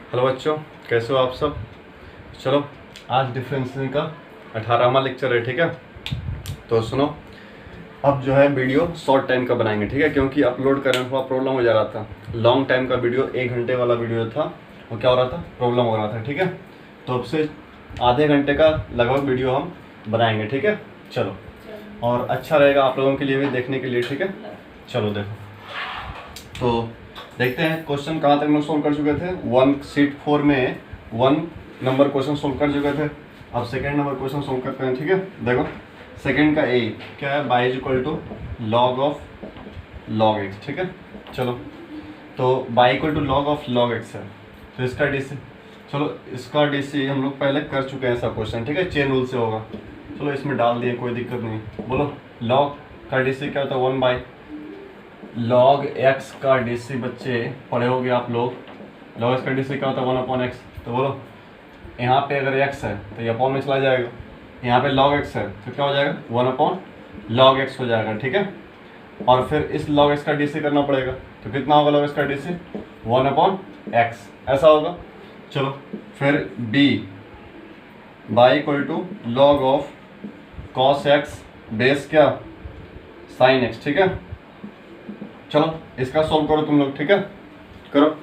Hello बच्चों, कैसे हो आप सब। चलो, आज डिफरेंशिएशन का 18वां लेक्चर है, ठीक है। तो सुनो, अब जो है वीडियो शॉर्ट टाइम का बनाएंगे, ठीक है, क्योंकि अपलोड करने में थोड़ा प्रॉब्लम हो जा रहा था। लॉन्ग टाइम का वीडियो 1 घंटे वाला वीडियो था, वो क्या हो रहा था, प्रॉब्लम हो रहा था, ठीक है। तो अब से आधे घंटे का लगभग वीडियो हम बनाएंगे, ठीक है। चलो, और अच्छा रहेगा आप लोगों के लिए भी देखने के लिए, ठीक है। चलो देखो, तो देखते हैं क्वेश्चन कहाँ तक हम सोल्व कर चुके थे। शीट 4 में 1 नंबर क्वेश्चन सोल्व कर चुके थे। अब सेकेंड नंबर क्वेश्चन सोल्व करते हैं, ठीक है। देखो, सेकेंड का ए क्या है, y is equal to log of log x, ठीक है। चलो, तो y equal to log of log x है, तो इसका डीसी, चलो इसका डीसी हम लोग पहले कर चुके हैं सब क्वेश्चन, ठीक है, चेन रूल से होगा। चलो इसमें डाल दिए, कोई दिक्कत नहीं। बोलो, लॉग का डीसी क्या होता है, 1 बाई लॉग एक्स का डीसी, बच्चे पढ़े होगे आप लोग। लॉग एक्स का डीसी क्या होता है, 1/x। तो बोलो, यहाँ पे अगर x है तो ये अपॉन में चला जाएगा, यहाँ पे log x है तो क्या हो जाएगा, 1/log x हो जाएगा, ठीक है। और फिर इस log x का डीसी करना पड़ेगा, तो कितना होगा log x का डीसी, 1/x, ऐसा होगा। चलो फिर b y equal to log of cos x base क्या, sin x, ठीक है। चलो इसका सोल्व करो तुम लोग, ठीक है, करो।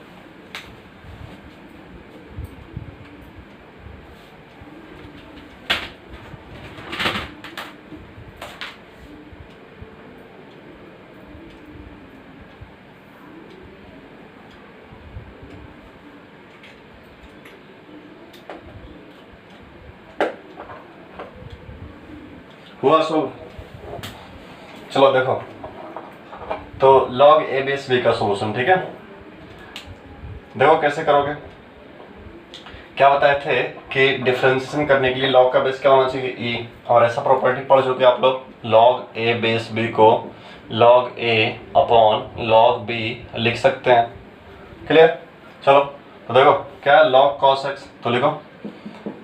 हुआ सोल्व। चलो देखो, तो log a बेस b का सॉल्यूशन, ठीक है। देखो कैसे करोगे, क्या बताए थे कि डिफरेंशिएशन करने के लिए log का बेस क्या होना चाहिए, e, और ऐसा प्रॉपर्टी पढ़ चुके आप लोग, log a बेस b को log a upon log b लिख सकते हैं, क्लियर। चलो तो देखो क्या है, log cos x, तो लिखो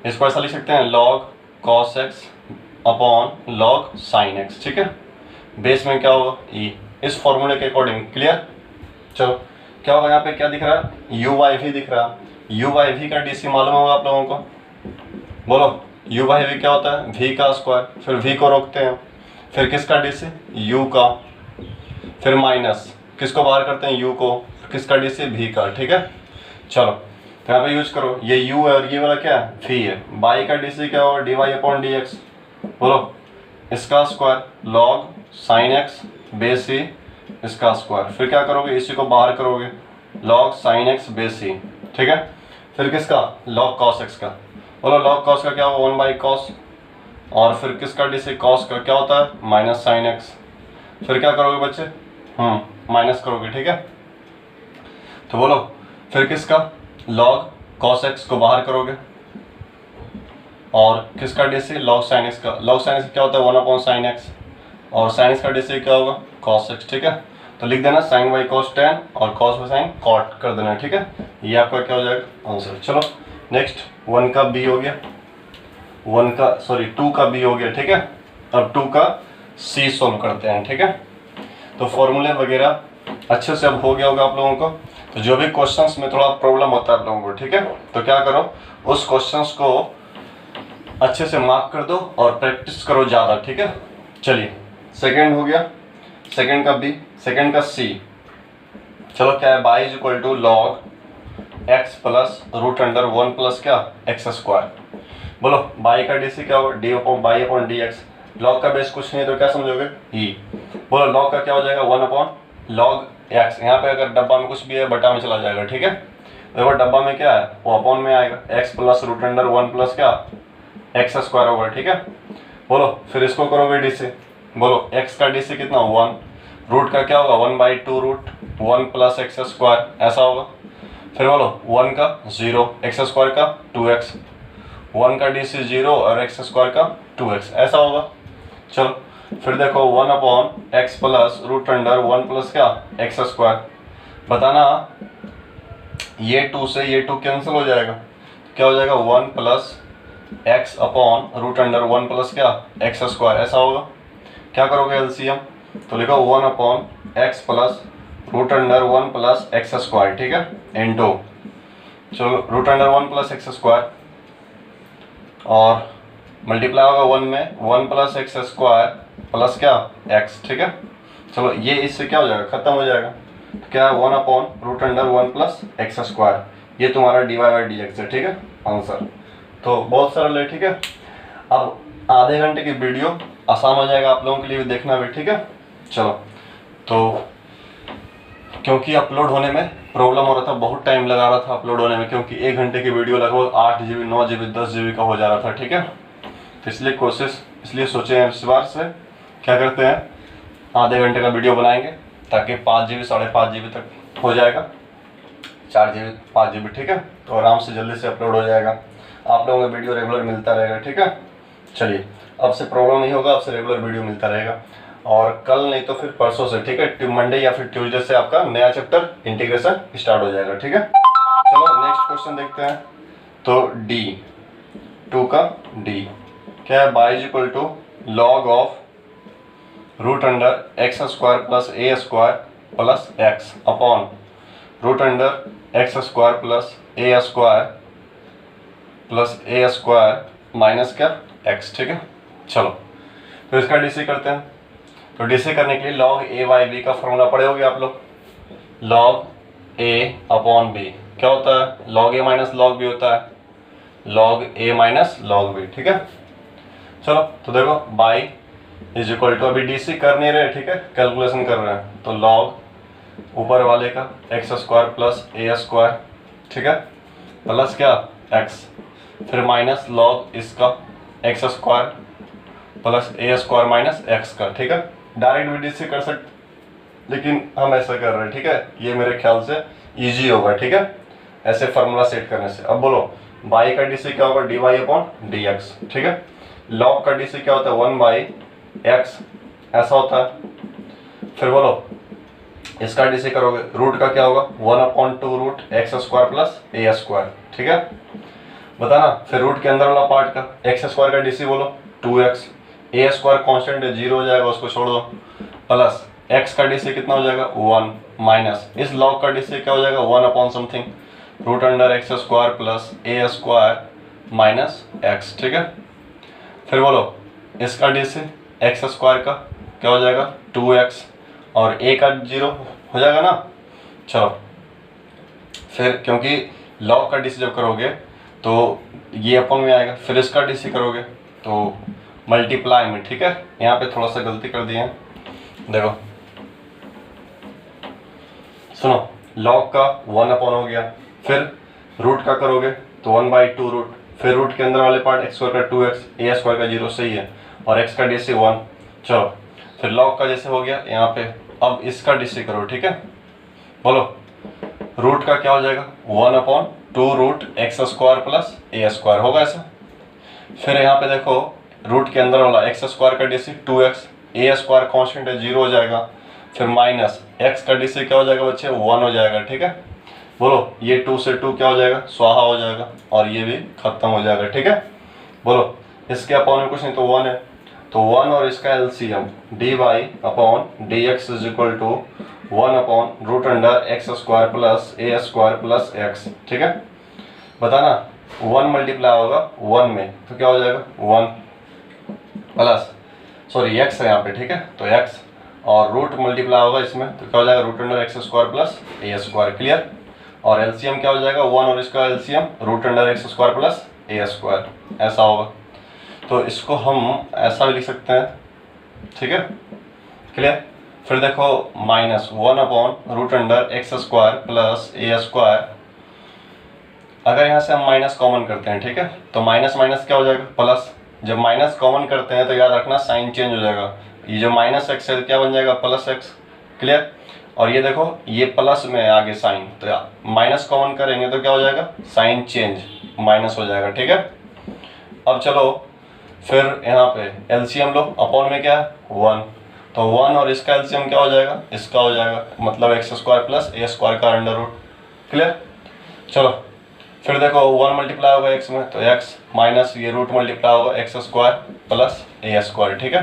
इसको ऐसा लिख सकते हैं, log cos x upon log sin x, ठीक है। बेस में क्या होगा, e, इस फॉर्मूले के अकॉर्डिंग, क्लियर। चलो क्या होगा, यहाँ पे क्या दिख रहा है, यू वाई वी दिख रहा है। यू वाई वी का डीसी मालूम होगा आप लोगों को, बोलो यू वाई वी क्या होता है, वी का स्क्वायर, फिर वी को रोकते हैं, फिर किसका डीसी, यू का, फिर माइनस किसको बाहर करते हैं, यू को, किसका डीसी, वी का, ठीक है। चलो तो यहाँ पे यूज करो, ये यू है और ये वाला क्या है, वी है। बाई का डीसी क्या होगा, D Y upon D X, बोलो इसका square log sine X base C, इसका स्क्वायर, फिर क्या करोगे, इसी को बाहर करोगे, log sine X base C, ठीक है। फिर किसका, लॉग कॉस एक्स का, बोलो लॉग कॉस का क्या होगा, 1/cos, और फिर किसका डीसी, कॉस का क्या होता है, माइनस साइन एक्स, फिर क्या करोगे बच्चे, माइनस करोगे, ठीक है। तो बोलो फिर किसका, लॉग कॉस एक्स को बाहर करोगे, और किसका डीसी, लॉग साइन एक्स का, लॉग साइन एक्स क्या होता है, 1/sin x, और साइन एक्स का डीसी क्या होगा, cos x, ठीक है। तो लिख देना sin y cos tan और cos y sin cot कर देना, ठीक है। ये आपका क्या हो जाएगा, आंसर। चलो नेक्स्ट 1 का b हो गया, 2 का b हो गया, ठीक है। अब 2 का c सोल्व करते हैं, ठीक है। तो फॉर्मूले वगैरह अच्छे से अब हो गया होगा आप लोगों को। तो जो भी क्वेश्चंस में थोड़ा प्रॉब्लम होता है आप लोगों को, ठीक है, तो क्या करो, उस क्वेश्चंस को अच्छे से मार्क कर दो और प्रैक्टिस करो ज़्यादा, ठीक है। चलिए सेकंड हो गया, सेकंड का बी, सेकंड का सी। चलो क्या है, y is equal to log x plus root under 1 plus क्या, एक्स स्क्वायर। बोलो बाई का डी सी क्या होगा, d upon y upon D x. Log का बेस कुछ नहीं है तो क्या समझोगे, ई। बोलो लॉग का क्या हो जाएगा, 1/log एक्स। यहाँ पे अगर डब्बा में कुछ भी है बटा में चला जाएगा, ठीक है। देखो डब्बा में क्या है, वो अपॉन में आएगा, x plus root under 1 plus क्या, एक्स स्क्वायर होगा, ठीक है। बोलो फिर इसको करोगे डी से, बोलो एक्स का डी से कितना, 1, रूट का क्या होगा, 1/2 रूट 1 प्लस एक्स स्क्वायर, ऐसा होगा। फिर बोलो 1 का 0, एक्स स्क्वायर का 2x, 1 का डी से 0 और एक्स स्क्वायर का 2x, ऐसा होगा। चलो फिर देखो 1/x plus root under 1 plus क्या, एक्स स्क्वायर। बताना ये 2 से ये 2 कैंसिल हो जाएगा, क्या हो जाएगा, 1 plus x upon root under 1 plus क्या, एक्स स्क्वायर, ऐसा होगा। क्या करोगे एलसीएम, तो लिखो 1/x plus root under 1 plus x square, ठीक है, इनटू चलो root under 1 plus x square और मल्टीप्लाई होगा 1 में 1 प्लस एक्स स्क्वायर प्लस क्या एक्स, ठीक है। चलो ये इससे क्या हो जाएगा, खत्म हो जाएगा। तो क्या है 1 upon root under 1 plus x square, ये तुम्हारा d Y by D x है, ठीक है आंसर। तो बहुत सरल है, ठीक है। अब आधे घंटे की वीडियो आसान हो जाएगा आप लोगों के लिए भी देखना भी, ठीक है। चलो तो क्योंकि अपलोड होने में प्रॉब्लम हो रहा था, बहुत टाइम लगा रहा था अपलोड होने में, क्योंकि 1 घंटे की वीडियो लगभग 8 GB 9 GB 10 GB का हो जा रहा था, ठीक है। तो इसलिए सोचे हैं इस बार से क्या करते हैं, आधे घंटे का वीडियो बनाएंगे ताकि 5 GB 5.5 GB तक हो जाएगा, 4 GB 5 GB, ठीक है। तो आराम से जल्दी से अपलोड हो जाएगा, आप लोगों को वीडियो रेगुलर मिलता रहेगा, ठीक है। चलिए अब से प्रॉब्लम नहीं होगा, अब से रेगुलर वीडियो मिलता रहेगा। और कल नहीं तो फिर परसों से, ठीक है, मंडे या फिर ट्यूसडे से आपका नया चैप्टर इंटीग्रेशन स्टार्ट हो जाएगा, ठीक है। चलो नेक्स्ट क्वेश्चन देखते हैं। तो डी 2 का डी क्या है, y is equal to log of root under x square plus A square plus x upon root under x square plus A square minus क्या एक्स, ठीक है। चलो तो इसका डीसी करते हैं। तो डीसी करने के लिए लॉग ए बाई बी का फॉर्मूला पढ़े होगे आप लोग, लॉग ए अपॉन बी क्या होता है, लॉग ए माइनस लॉग बी होता है, लॉग ए माइनस लॉग बी, ठीक है। चलो तो देखो बाई इज इक्वल टू, अभी डीसी कर नहीं रहे, ठीक है, कैलकुलेशन कर रहे हैं। तो लॉग ऊपर वाले का एक्स स्क्वायर प्लस ए स्क्वायर, ठीक है, प्लस क्या एक्स, फिर माइनस लॉग इसका एक्स स्क्वायर प्लस ए स्क्वायर माइनस एक्स का, ठीक है। डायरेक्ट भी डीसी कर सकते, लेकिन हम ऐसा कर रहे हैं, ठीक है, ये मेरे ख्याल से इजी होगा, ठीक है, ऐसे फार्मूला सेट करने से। अब बोलो बाई का डीसी क्या होगा, D Y upon D x, ठीक है। लॉग का डीसी क्या होता है, 1 बाई एक्स ऐसा होता है। फिर बोलो इसका डीसी करोगे, रूट का क्या होगा 1 upon 2 root X square plus ए स्क्वायर, ठीक है, बताना। फिर रूट के अंदर वाला पार्ट का एक्स स्क्वायर का डीसी बोलो 2x, ए स्क्वायर कॉन्स्टेंट है 0 हो जाएगा, उसको छोड़ दो, प्लस एक्स का डीसी कितना हो जाएगा 1 माइनस इस लॉग का डीसी क्या हो जाएगा 1 upon something root under x square plus ए स्क्वायर माइनस एक्स, ठीक है। फिर बोलो इसका डीसी एक्स स्क्वायर का क्या हो जाएगा 2x और ए का 0 हो जाएगा ना। चलो फिर क्योंकि लॉग का डीसी जब करोगे तो ये अपन में आएगा, फिर इसका डीसी करोगे तो मल्टीप्लाई में, ठीक है। यहाँ पे थोड़ा सा गलती कर दिए हैं, देखो सुनो, लॉग का 1 अपॉन हो गया, फिर रूट का करोगे तो 1 बाई 2 रूट, फिर रूट के अंदर वाले पार्ट एक्स स्क्वायर का 2x, ए स्क्वायर का 0 सही है, और एक्स का डीसी 1। चलो फिर लॉग का जैसे हो गया यहाँ पे, अब इसका डीसी करो, ठीक है। बोलो रूट का क्या हो जाएगा 1 upon 2 root X square plus ए स्क्वायर होगा ऐसा। फिर यहाँ पे देखो रूट के अंदर वाला एक्स स्क्वायर का डीसी 2x, ए स्क्वायर कॉन्स्टेंट है 0 हो जाएगा, फिर माइनस एक्स का डीसी क्या हो जाएगा बच्चे 1 हो जाएगा, ठीक है। बोलो ये 2 से 2 क्या हो जाएगा स्वाहा हो जाएगा, और ये भी खत्म हो जाएगा, ठीक है। बोलो इसके अपॉन में कुछ नहीं तो 1 है, तो 1 और इसका LCM d Y upon D x is equal to 1 upon root under x square plus A square plus x, ठीक है। बताना 1 मल्टीप्लाई होगा 1 में तो क्या हो जाएगा 1 प्लस सॉरी एक्स है यहाँ पे, ठीक है, तो एक्स और रूट मल्टीप्लाई होगा इसमें तो क्या हो जाएगा root under x square plus ए स्क्वायर, क्लियर। और एलसीएम क्या हो जाएगा 1 और इसका LCM root under x square plus ए स्क्वायर, ऐसा होगा। तो इसको हम ऐसा भी लिख सकते हैं, ठीक है, क्लियर। फिर देखो minus 1 upon root under x square plus ए स्क्वायर, अगर यहाँ से हम माइनस कॉमन करते हैं, ठीक है, तो माइनस माइनस क्या हो जाएगा प्लस, जब माइनस कॉमन करते हैं तो याद रखना साइन चेंज हो जाएगा, ये जो माइनस एक्स है क्या बन जाएगा प्लस एक्स, क्लियर। और ये देखो ये प्लस में है आगे साइन, तो माइनस कॉमन करेंगे तो क्या हो जाएगा साइन चेंज माइनस हो जाएगा, ठीक है। अब चलो फिर यहाँ पे एलसीएम लो, अपॉन में क्या है 1, तो 1 और इसका एलसीएम क्या हो जाएगा इसका हो जाएगा, मतलब एक्स स्क्वायर प्लस ए स्क्वायर का अंडर रूट, क्लियर। चलो फिर देखो 1 मल्टीप्लाई होगा एक्स में तो एक्स माइनस ये रूट मल्टीप्लाई होगा एक्स स्क्वायर प्लस ए स्क्वायर, ठीक है।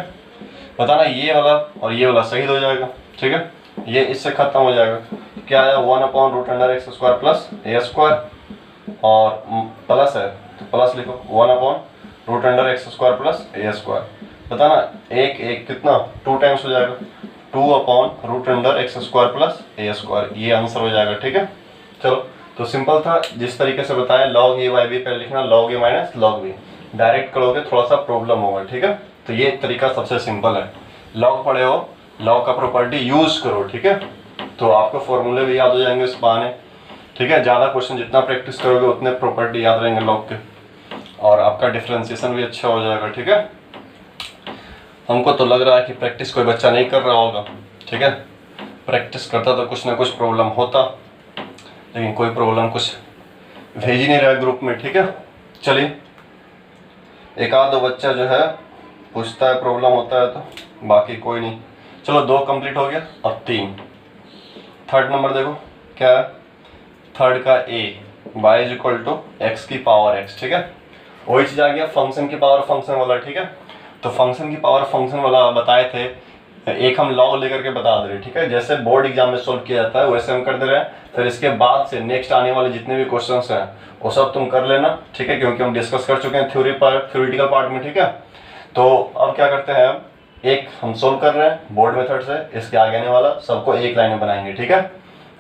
बताना ये वाला और ये वाला सही हो जाएगा, ठीक है, ये इससे खत्म हो जाएगा, क्या आया 1 upon root under x square plus ए स्क्वायर, और प्लस है तो प्लस लिखो 1/√x² प्लस a²। बताना एक एक कितना 2 टाइम्स हो जाएगा, 2/√x² प्लस a², ये आंसर हो जाएगा। ठीक है, चलो तो सिंपल था, जिस तरीके से बताया log a बाई बी पहले लिखना, log a minus log b, direct करोगे थोड़ा सा प्रॉब्लम होगा। ठीक है, तो ये तरीका सबसे सिंपल है। log पढ़े हो, log का प्रॉपर्टी यूज करो। ठीक है, तो आपको फॉर्मूले भी याद हो जाएंगे इस बहाने। ठीक है, ज़्यादा क्वेश्चन जितना प्रैक्टिस करोगे उतने प्रॉपर्टी याद रहेंगे log के, और आपका डिफ्रेंसिएशन भी अच्छा हो जाएगा। ठीक है, हमको तो लग रहा है कि प्रैक्टिस कोई बच्चा नहीं कर रहा होगा। ठीक है, प्रैक्टिस करता तो कुछ ना कुछ प्रॉब्लम होता, लेकिन कोई प्रॉब्लम कुछ भेज ही नहीं रहा ग्रुप में। ठीक है, चलिए एक आध दो बच्चा जो है पूछता है प्रॉब्लम होता है, तो बाकी कोई नहीं। चलो 2 कंप्लीट हो गया, अब 3। थर्ड नंबर देखो क्या है, थर्ड का a y=x⁻x। ठीक है, वही चीज़ आ गया फंक्शन की पावर फंक्शन वाला। ठीक है, तो फंक्शन की पावर फंक्शन वाला बताए थे, एक हम लॉग लेकर के बता दे रहे। ठीक है, जैसे बोर्ड एग्जाम में सोल्व किया जाता है वैसे हम कर दे रहे हैं। फिर इसके बाद से नेक्स्ट आने वाले जितने भी क्वेश्चंस हैं वो सब तुम कर लेना। ठीक है, क्योंकि हम डिस्कस कर चुके हैं थ्योरेटिकल पार्ट में। ठीक है, तो अब क्या करते हैं, एक हम सोल्व कर रहे हैं बोर्ड मेथड से, इसके आगे आने वाला सबको एक लाइन में बनाएंगे। ठीक है,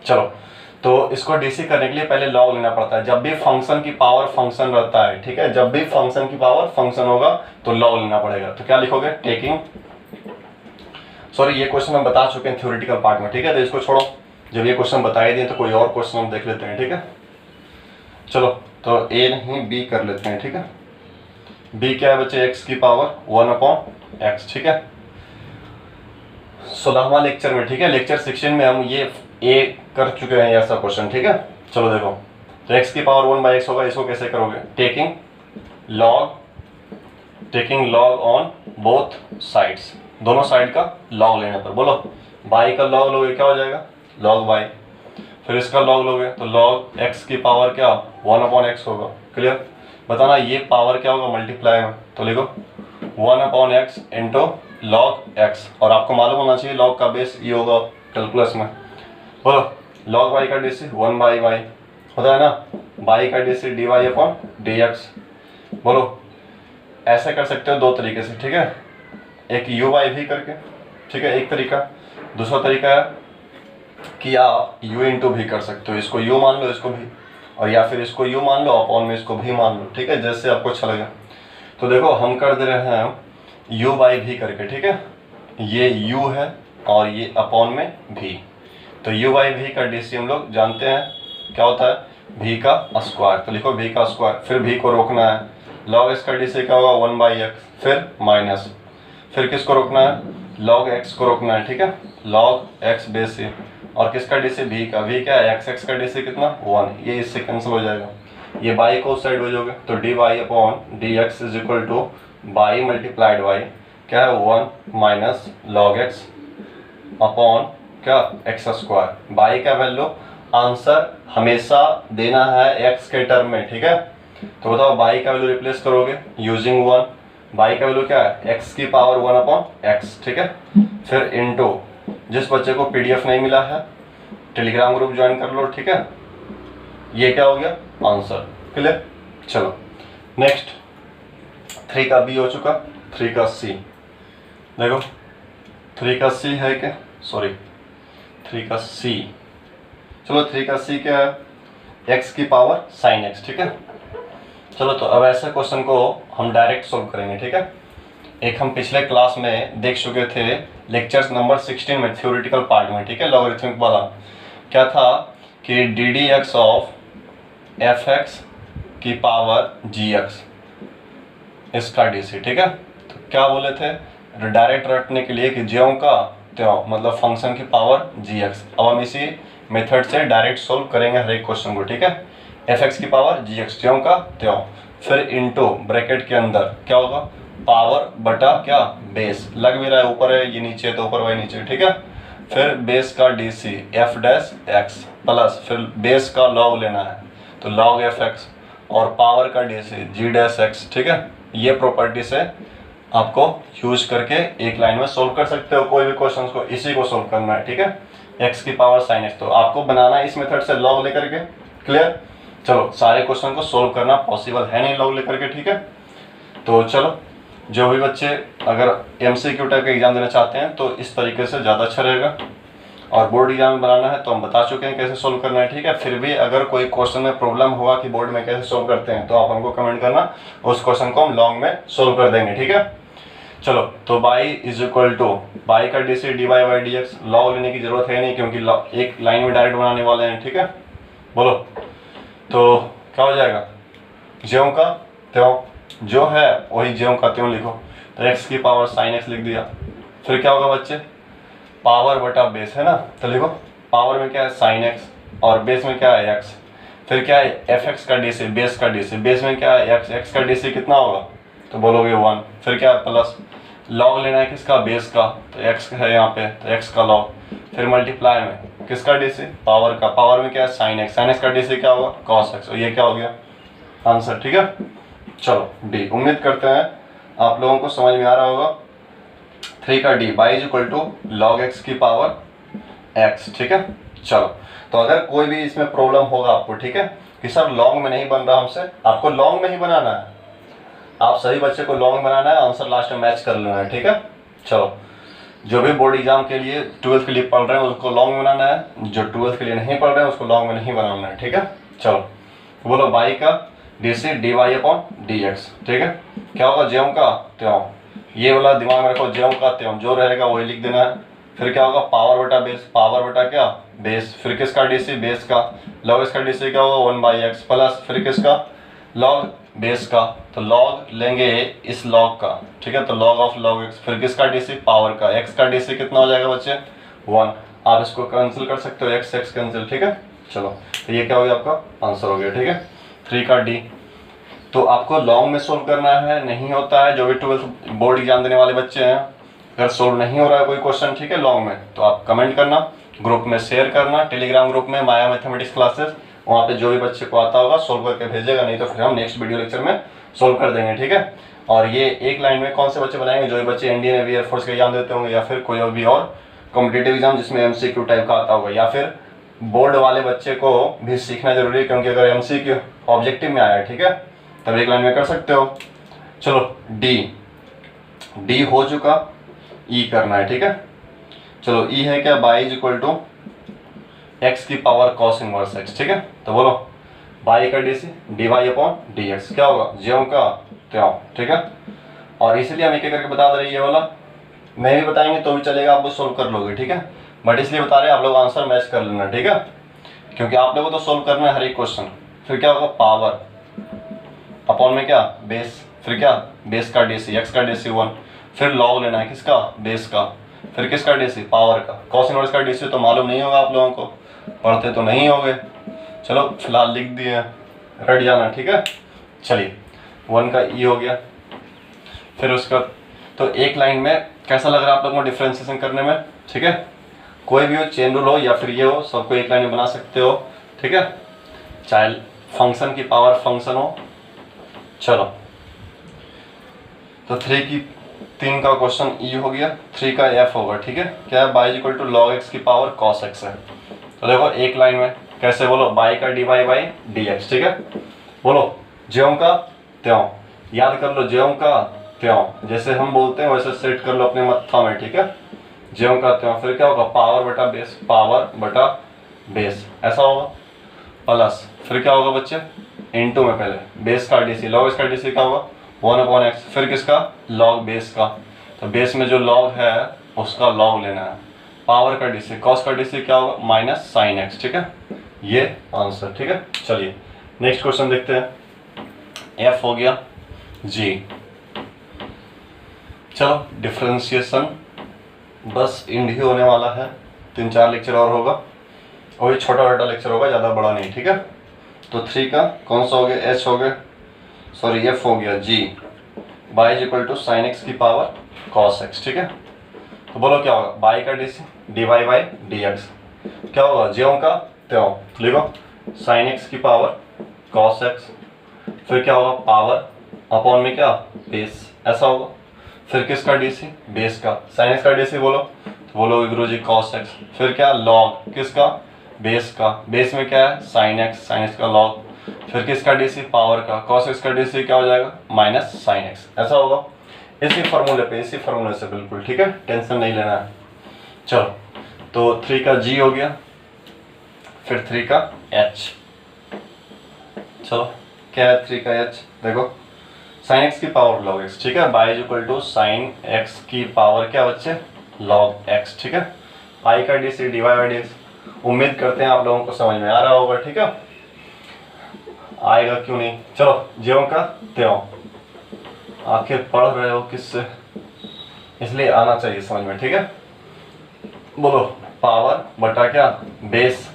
चलो तो इसको डीसी करने के लिए पहले लॉग लेना पड़ता है। जब भी फंक्शन की पावर फंक्शन रहता है, ठीक है, जब भी फंक्शन की पावर फंक्शन होगा तो लॉग लेना पड़ेगा। तो क्या लिखोगे, टेकिंग, सॉरी ये क्वेश्चन हम बता चुके हैं थ्योरेटिकल पार्ट में। ठीक है, तो इसको छोड़ो, जब ये क्वेश्चन बताए दिए तो कोई और क्वेश्चन हम देख लेते हैं। ठीक है, चलो तो ए नहीं बी कर लेते हैं। ठीक है, बी क्या है बच्चे, x की पावर 1/x। ठीक है, 16वां लेक्चर में। ठीक है, लेक्चर 16 में हम ये ए कर चुके हैं ऐसा क्वेश्चन। ठीक है, चलो देखो, तो x की पावर 1/x होगा, इसको कैसे करोगे, taking log on both sides, दोनों साइड का लॉग लेने पर। बोलो बाई का लॉग लोगे क्या हो जाएगा, लॉग बाई, फिर इसका लॉग लोगे तो लॉग x की पावर क्या 1/x होगा। क्लियर, बताना ये पावर क्या होगा मल्टीप्लाई में, तो लिखो 1/x इंटू लॉग x, और आपको मालूम होना चाहिए लॉग का बेस ये होगा कैलकुलस में। बोलो लॉग y का dc 1/y होता है ना, y का dc dy/dx। बोलो ऐसे कर सकते हो 2 तरीके से। ठीक है, एक u/y भी करके, ठीक है, एक तरीका। दूसरा तरीका है कि आप u इंटू भी कर सकते हो, इसको u मान लो इसको भी, और या फिर इसको u मान लो अपॉन में इसको भी मान लो। ठीक है, जैसे आपको अच्छा लगे। तो देखो हम कर दे रहे हैं u/v करके। ठीक है, ये u है और ये अपॉन में v, तो u/v का dc हम लोग जानते हैं क्या होता है, v का स्क्वायर। तो लिखो v का स्क्वायर, फिर v को रोकना है, log x का dc क्या होगा 1/x, फिर माइनस, फिर किसको रोकना है, log x को रोकना है। ठीक है, log x बेस से, और किसका dc v का, v क्या है x का dc कितना 1, ये इससे कैंसिल हो जाएगा, ये बाई को उस साइड भेजोगे तो dy/dx is equal to y multiplied y क्या है 1 माइनस log x अपॉन क्या x²। बाई का वैल्यू आंसर हमेशा देना है x के टर्म में। ठीक है, तो बताओ बाई का वैल्यू रिप्लेस करोगे यूजिंग 1, बाई का वैल्यू क्या है x की पावर 1/x। ठीक है, फिर इनटू, जिस बच्चे को पीडीएफ नहीं मिला है टेलीग्राम ग्रुप ज्वाइन कर लो। ठीक है, ये क्या हो गया आंसर। क्लियर, चलो नेक्स्ट 3 का बी हो चुका, 3 का सी देखो, 3 का सी है क्या, सॉरी 3 का सी, चलो 3 का सी क्या है, x की पावर sin x। ठीक है, चलो तो अब ऐसे क्वेश्चन को हम डायरेक्ट सोल्व करेंगे। ठीक है, एक हम पिछले क्लास में देख चुके थे लेक्चर्स नंबर 16 में थ्योरेटिकल पार्ट में। ठीक है, लॉगरिथमिक वाला क्या था कि ddx ऑफ fx की पावर gx इसका dc। ठीक है, तो क्या बोले थे, डायरेक्ट रटने के लिए कि ज्यों का त्यों, मतलब फंक्शन की पावर gx। अब हम इसी मेथड से डायरेक्ट सोल्व करेंगे हर एक क्वेश्चन को। ठीक है, fx की पावर gx ज्यों का त्यों, फिर इनटू ब्रैकेट के अंदर क्या होगा, पावर बटा क्या बेस, लग भी रहा है ऊपर है ये नीचे तो ऊपर वही नीचे। ठीक है, फिर बेस का dc f'(x) प्लस फिर बेस का लॉग लेना है तो log fx, और पावर का dc g'(x). ठीक है, ये प्रॉपर्टी से आपको यूज करके एक लाइन में सोल्व कर सकते हो कोई भी क्वेश्चन को, इसी को सोल्व करना है। ठीक है, x की पावर sin x, तो आपको बनाना है इस मेथड से लॉग लेकर के। क्लियर, चलो सारे क्वेश्चन को सोल्व करना पॉसिबल है नहीं लॉग लेकर के, ठीक है। तो चलो जो भी बच्चे अगर MCQ टाइप का एग्जाम देना चाहते हैं तो इस तरीके से ज़्यादा अच्छा रहेगा। और बोर्ड एग्जाम बनाना है तो हम बता चुके हैं कैसे सोल्व करना है, ठीक है। फिर भी अगर कोई क्वेश्चन में प्रॉब्लम होगा कि बोर्ड में कैसे सोल्व करते हैं तो आप हमको कमेंट करना, उस क्वेश्चन को हम लॉन्ग में सोल्व कर देंगे, ठीक है। चलो तो y is equal to y का D C D Y by D x, log लेने की जरूरत है नहीं क्योंकि एक लाइन में डायरेक्ट बनाने वाले हैं, ठीक है। बोलो तो क्या हो जाएगा, ज्यों का त्यों, जो है वही ज्यों का त्यों लिखो। तो x की पावर साइन x लिख दिया। फिर क्या होगा बच्चे, पावर बटा बेस है ना, तो लिखो पावर में क्या है साइन x और बेस में क्या है x। फिर क्या है fx का dc, बेस का dc, बेस में क्या है x का dc कितना होगा, तो बोलोगे 1। फिर क्या है प्लस लॉग लेना है किसका, बेस का, तो x है यहाँ पे तो x का लॉग। फिर मल्टीप्लाई में किसका dc, पावर का, पावर में क्या है साइन x का dc क्या होगा cos x। और ये क्या हो गया आंसर, ठीक है। चलो डी, उम्मीद करते हैं आप लोगों को समझ में आ रहा होगा। 3 का D y is equal to log x की पावर x, ठीक है। चलो तो अगर कोई भी इसमें प्रॉब्लम होगा आपको, ठीक है, कि सर लॉन्ग में नहीं बन रहा हमसे, आपको लॉन्ग में ही बनाना है, आप सभी बच्चे को लॉन्ग बनाना है, आंसर लास्ट में मैच कर लेना है, ठीक है। चलो जो भी बोर्ड एग्जाम के लिए 12th के लिए पढ़ रहे हैं उसको लॉन्ग में बनाना है, जो 12th के लिए नहीं पढ़ रहे हैं उसको लॉन्ग में नहीं बनाना है, ठीक है। चलो बोलो बाई का D C D Y upon D x, ठीक है। क्या होगा ज्यों का त्यों, ये वाला दिमाग में रखो, ज्यों का त्यों, जो रहेगा वही लिख देना है। फिर क्या होगा पावर बटा बेस, पावर बटा क्या बेस, फिर किसका डी सी बेस का, लॉग इसका डी सी क्या होगा 1/x प्लस फिर किसका लॉग बेस का, तो लॉग लेंगे इस लॉग का, ठीक है, तो लॉग ऑफ लॉग एक्स। फिर किसका डी सी पावर का, एक्स का डी सी कितना हो जाएगा बच्चे 1। आप इसको कैंसिल कर सकते हो, एक्स एक्स कैंसिल, ठीक है। चलो तो ये क्या हो गया आपका आंसर हो गया, ठीक है। 3 का डी, तो आपको लॉन्ग में सोल्व करना है, नहीं होता है जो भी 12th बोर्ड एग्जाम देने वाले बच्चे हैं, अगर सोल्व नहीं हो रहा है कोई क्वेश्चन, ठीक है, लॉन्ग में, तो आप कमेंट करना, ग्रुप में शेयर करना, टेलीग्राम ग्रुप में माया मैथमेटिक्स क्लासेस, वहाँ पे जो भी बच्चे को आता होगा सोल्व करके भेजेगा, नहीं तो फिर हम नेक्स्ट वीडियो लेक्चर में सोल्व कर देंगे, ठीक है। और ये एक लाइन में कौन से बच्चे बनाएंगे, जो भी बच्चे इंडियन नेवी एयरफोर्स का एग्जाम देते होंगे या फिर कोई भी और कॉम्पिटेटिव एग्जाम जिसमें MCQ टाइप का आता होगा, या फिर बोर्ड वाले बच्चे को भी सीखना जरूरी है क्योंकि अगर MCQ ऑब्जेक्टिव में आया है, ठीक है, तब एक लाइन में कर सकते हो। चलो डी हो चुका, ई करना है, ठीक है। चलो ई है क्या, y is equal to x की पावर कॉस इनवर्स एक्स, ठीक है। तो बोलो बाई का D C D Y upon D x क्या होगा ज्यों का त्यों, ठीक है। और इसलिए हम एक एक करके बता दे रहे हैं, ये वाला नहीं भी बताएंगे तो भी चलेगा, आप वो सोल्व कर लोगे, ठीक है। बट इसलिए बता रहे हैं आप लोग आंसर मैच कर लेना, ठीक है, क्योंकि आप लोगों को तो सोल्व करना है हर एक क्वेश्चन। फिर क्या होगा पावर अपॉन में क्या बेस, फिर क्या बेस का डी सी एक्स का डी सी 1, फिर लॉग लेना है किसका बेस का, फिर किसका डी सी पावर का, कॉस इनवर्स का डी सी तो मालूम नहीं होगा आप लोगों को, पढ़ते तो नहीं होंगे। चलो फिलहाल लिख दिए, रट जाना, ठीक है। चलिए 1 का ई हो गया। फिर उसका तो एक लाइन में कैसा लग रहा है आप लोगों को डिफ्रेंशिएशन करने में, ठीक है। कोई भी हो, चेन रूल हो या फिर ये हो, सबको एक लाइन में बना सकते हो, ठीक है, चाहे फंक्शन की पावर फंक्शन हो। चलो तो 3 का क्वेश्चन ई हो गया, 3 का एफ होगा, ठीक है। क्या है y is equal to log x की पावर कॉस एक्स है। तो देखो एक लाइन में कैसे, बोलो बाई का d Y by D x, ठीक है। बोलो ज्यों का त्यों, याद कर लो ज्यों का त्यों, जैसे हम बोलते हैं वैसे सेट कर लो अपने मत्था में, ठीक है, ज्यों का त्यों। फिर क्या होगा पावर बटा बेस, पावर बटा बेस ऐसा होगा प्लस फिर क्या होगा बच्चे इनटू में पहले बेस का डी सी, लॉग इसका डी सी क्या होगा 1/x, फिर किसका लॉग बेस का, तो बेस में जो लॉग है उसका लॉग लेना है, पावर का डी सी, कॉस का डी सी क्या होगा माइनस साइन एक्स, ठीक है, ये आंसर, ठीक है। चलिए नेक्स्ट क्वेश्चन देखते हैं। एफ हो गया जी। चलो डिफरेंशिएशन बस इंड ही होने वाला है, 3-4 लेक्चर और होगा, वही छोटा छोटा लेक्चर होगा, ज़्यादा बड़ा नहीं, ठीक है। तो 3 का कौन सा हो गया, एच हो गया, सॉरी एफ हो गया जी, y is equal to sine X की पावर कॉस एक्स, ठीक है। तो बोलो क्या होगा बाई का D C D Y by D x क्या होगा ज्यों का त्यों, लिखो साइन एक्स की पावर कॉस एक्स, फिर क्या होगा पावर अपॉन में क्या बेस ऐसा होगा, फिर किसका डी सी बेस का, साइन एक्स का डी सी बोलो, तो बोलो गुरु जी कॉस एक्स, फिर क्या लॉग किसका बेस का, बेस में क्या है साइन एक्स का लॉग, फिर किसका डीसी, पावर का, cos x का डीसी क्या हो जाएगा, माइनस साइन एक्स, ऐसा होगा। इसी फार्मूले से बिल्कुल, ठीक है, टेंशन नहीं लेना है। चलो, तो 3 का g हो गया, फिर 3 का h। चलो, क्या है 3 का h, देखो साइन x की पावर log x, ठीक है, y is equal to sine x की पावर क्या बच्चे, log x, ठीक है। पाई का डीसी dy बाई dx, उम्मीद करते हैं आप लोगों को समझ में आ रहा होगा, ठीक है, आएगा क्यों नहीं। चलो, ज्यों का त्यों, आखिर पढ़ रहे हो किससे, इसलिए आना चाहिए समझ में, ठीक है। बोलो, पावर बटा क्या, बेस,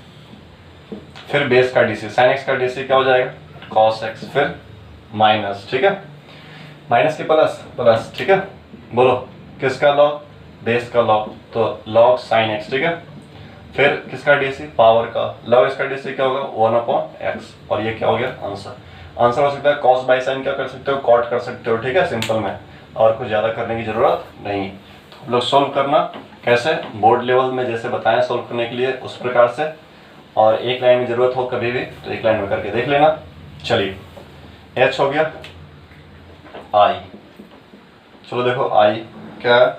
फिर बेस का डीसी, साइन एक्स का डीसी क्या हो जाएगा, कॉस एक्स, फिर माइनस, ठीक है, माइनस के प्लस प्लस, ठीक है। बोलो, किसका लॉग, बेस का लॉग, तो लॉग साइन एक्स, ठीक है। फिर किसका डीसी, पावर का, लॉग इसका डीसी क्या होगा, 1/x, और ये क्या हो गया, आंसर। आंसर हो सकता है कॉस बाई साइन, क्या कर सकते हो, कॉट कर सकते हो, ठीक है, सिंपल में, और कुछ ज़्यादा करने की ज़रूरत नहीं। तो हम लोग सोल्व करना कैसे, बोर्ड लेवल में जैसे बताएं सोल्व करने के लिए उस प्रकार से, और एक लाइन में ज़रूरत हो कभी भी तो एक लाइन में करके देख लेना। चलिए, h हो गया, i, चलो देखो i क्या है,